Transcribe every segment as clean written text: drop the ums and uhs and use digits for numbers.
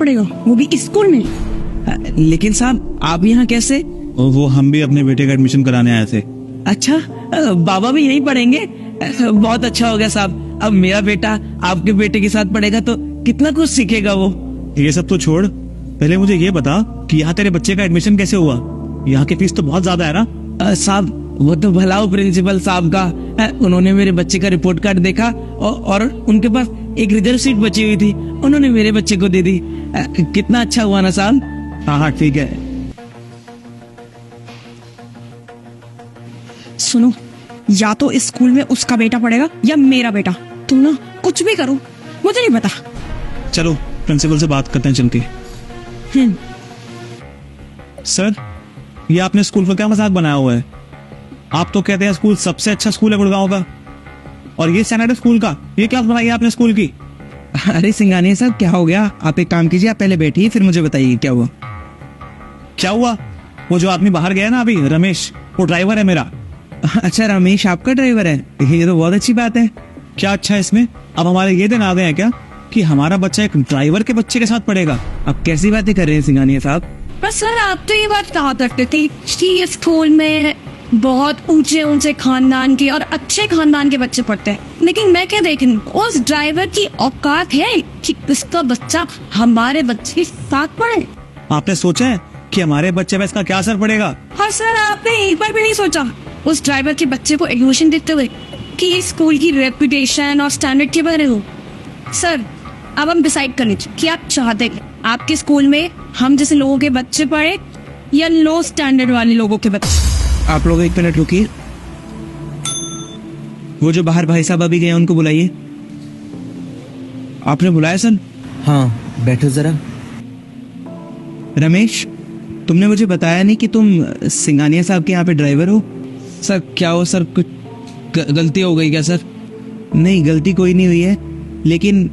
पड़ेगा, वो भी इस स्कूल में। लेकिन साहब आप यहाँ कैसे? वो हम भी अपने बेटे का एडमिशन कराने आए थे। अच्छा, बाबा भी यहीं पढ़ेंगे? बहुत अच्छा हो गया साहब। अब मेरा बेटा आपके बेटे के साथ पढ़ेगा तो कितना कुछ सीखेगा वो। ये सब तो छोड़, पहले मुझे ये बता कि यहाँ तेरे बच्चे का एडमिशन कैसे हुआ? यहाँ की फीस तो बहुत ज्यादा है ना। साहब वो तो भला हो प्रिंसिपल साहब का। उन्होंने मेरे बच्चे का रिपोर्ट कार्ड देखा और उनके पास एक रिजर्व सीट बची हुई थी, उन्होंने मेरे बच्चे को दे दी। कितना अच्छा हुआ ना साहब। हाँ ठीक है। सुनो, या तो इस स्कूल में उसका बेटा पढ़ेगा या मेरा बेटा। तुम ना कुछ भी करो, मुझे नहीं पता। चलो प्रिंसिपल से बात करते हैं चल के। सर, ये आपने स्कूल का क्या मजाक बनाया हुआ है? आप तो कहते हैं स्कूल सबसे अच्छा स्कूल है गुड़गांव का, और ये सैनिटरी स्कूल का ये क्लास बनाई है आपने स्कूल की। अरे सिंघानिया साहब क्या हो गया? आप एक काम कीजिए, आप पहले बैठिए फिर मुझे बताइए क्या हुआ। क्या हुआ? वो जो आदमी बाहर गया ना अभी, रमेश, वो ड्राइवर है मेरा। अच्छा, रमेश आपका ड्राइवर है? ये तो बहुत अच्छी बात है। क्या अच्छा है इसमें? अब हमारे ये दिन आ गए हैं क्या कि हमारा बच्चा एक ड्राइवर के बच्चे के साथ पढ़ेगा? अब कैसी बातें कर रहे हैं सिंघानिया साहब? पर सर आप तो ये बात कहा करते थे कि स्कूल में बहुत ऊंचे ऊंचे खानदान के और अच्छे खानदान के बच्चे पढ़ते हैं, लेकिन मैं क्या देख रही हूँ, उस ड्राइवर की औकात है कि उसका बच्चा हमारे बच्चे के साथ पढ़े। आपने सोचा है कि हमारे बच्चे पे इसका क्या असर पड़ेगा? हाँ सर, आपने एक बार भी नहीं सोचा उस ड्राइवर के बच्चे को एडमिशन देते हुए कि इस स्कूल की रेपुटेशन और स्टैंडर्ड के बारे में। सर अब हम डिसाइड कर लीजिए कि आप चाहते हैं आपके स्कूल में हम जैसे लोगों के बच्चे पढ़े या लो स्टैंडर्ड वाले लोगों के बच्चे। आप लोग एक मिनट रुकिए, वो जो बाहर भाई साहब अभी गए उनको बुलाइए। आपने बुलाया सर? हाँ बैठो जरा। रमेश, तुमने मुझे बताया नहीं कि तुम सिंघानिया साहब के यहाँ पे ड्राइवर हो। सर क्या हो सर, कुछ गलती हो गई क्या सर? नहीं, गलती कोई नहीं हुई है, लेकिन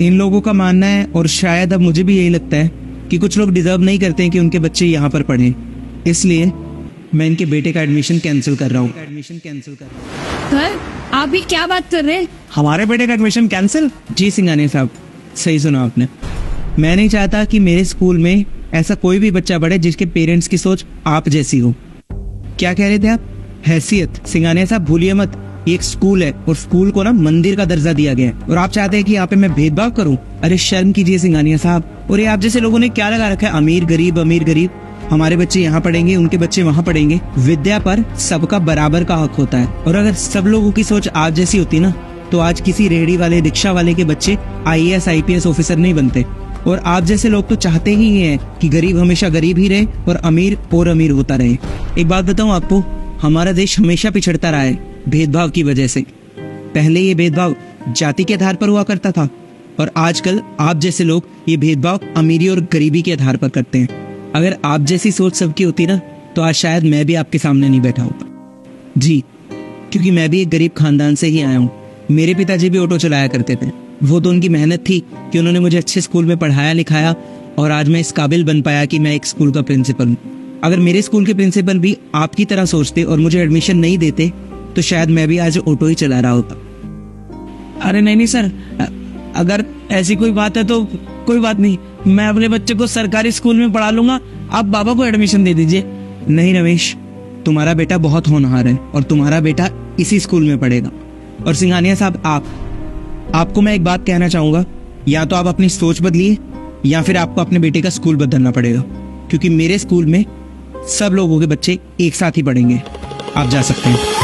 इन लोगों का मानना है और शायद अब मुझे भी यही लगता है कि कुछ लोग डिजर्व नहीं करते हैं कि उनके बच्चे यहाँ पर पढ़ें, इसलिए मैं इनके बेटे का एडमिशन कैंसिल कर रहा हूँ। सर आप भी क्या बात कर रहे हैं? हमारे बेटे का एडमिशन कैंसिल? जी सिंघानिया साहब, सही सुना आपने। मैं नहीं चाहता कि मेरे स्कूल में ऐसा कोई भी बच्चा पढ़े जिसके पेरेंट्स की सोच आप जैसी हो। क्या कह रहे थे आप? हैसियत? सिंघानिया साहब भूलिए मत, ये एक स्कूल है और स्कूल को ना मंदिर का दर्जा दिया गया है, और आप चाहते हैं कि यहाँ पे मैं भेदभाव करूं? अरे शर्म कीजिए सिंघानिया साहब। और ये आप जैसे लोगों ने क्या लगा रखा है, अमीर गरीब अमीर गरीब। हमारे बच्चे यहाँ पढ़ेंगे, उनके बच्चे वहाँ पढ़ेंगे। विद्या पर सबका बराबर का हक होता है, और अगर सब लोगों की सोच आप जैसी होती ना तो आज किसी रेहड़ी वाले रिक्शा वाले के बच्चे IAS IPS ऑफिसर नहीं बनते। और आप जैसे लोग तो चाहते ही हैं कि गरीब हमेशा गरीब ही रहे और अमीर होता रहे। एक बात बताऊं आपको, हमारा देश हमेशा पिछड़ता रहा है भेदभाव की वजह से। पहले ये भेदभाव जाति के आधार पर हुआ करता था, और आजकल आप जैसे लोग ये भेदभाव अमीरी और गरीबी के आधार पर करते हैं। अगर आप जैसी सोच सबकी होती ना तो आज शायद मैं भी आपके सामने नहीं बैठा होता। जी, क्योंकि मैं भी एक गरीब खानदान से ही आया हूँ। मेरे पिताजी भी ऑटो चलाया करते थे। वो तो उनकी मेहनत थी कि उन्होंने मुझे अच्छे स्कूल में पढ़ाया लिखाया, और आज मैं इस काबिल बन पाया कि मैं एक स्कूल का प्रिंसिपल हूँ। अगर मेरे स्कूल के प्रिंसिपल भी आपकी तरह सोचते और मुझे एडमिशन नहीं देते तो शायद मैं भी आज ऑटो ही चला रहा होता। अरे नहीं सर, अगर ऐसी कोई बात है तो कोई बात नहीं, मैं अपने बच्चे को सरकारी स्कूल में पढ़ा लूंगा, आप बाबा को एडमिशन दे दीजिए। नहीं रमेश, तुम्हारा बेटा बहुत होनहार है और तुम्हारा बेटा इसी स्कूल में पढ़ेगा। और सिंघानिया साहब, आपको मैं एक बात कहना चाहूंगा, या तो आप अपनी सोच बदलिए या फिर आपको अपने बेटे का स्कूल बदलना पड़ेगा, क्योंकि मेरे स्कूल में सब लोगों के बच्चे एक साथ ही पढ़ेंगे। आप जा सकते हैं।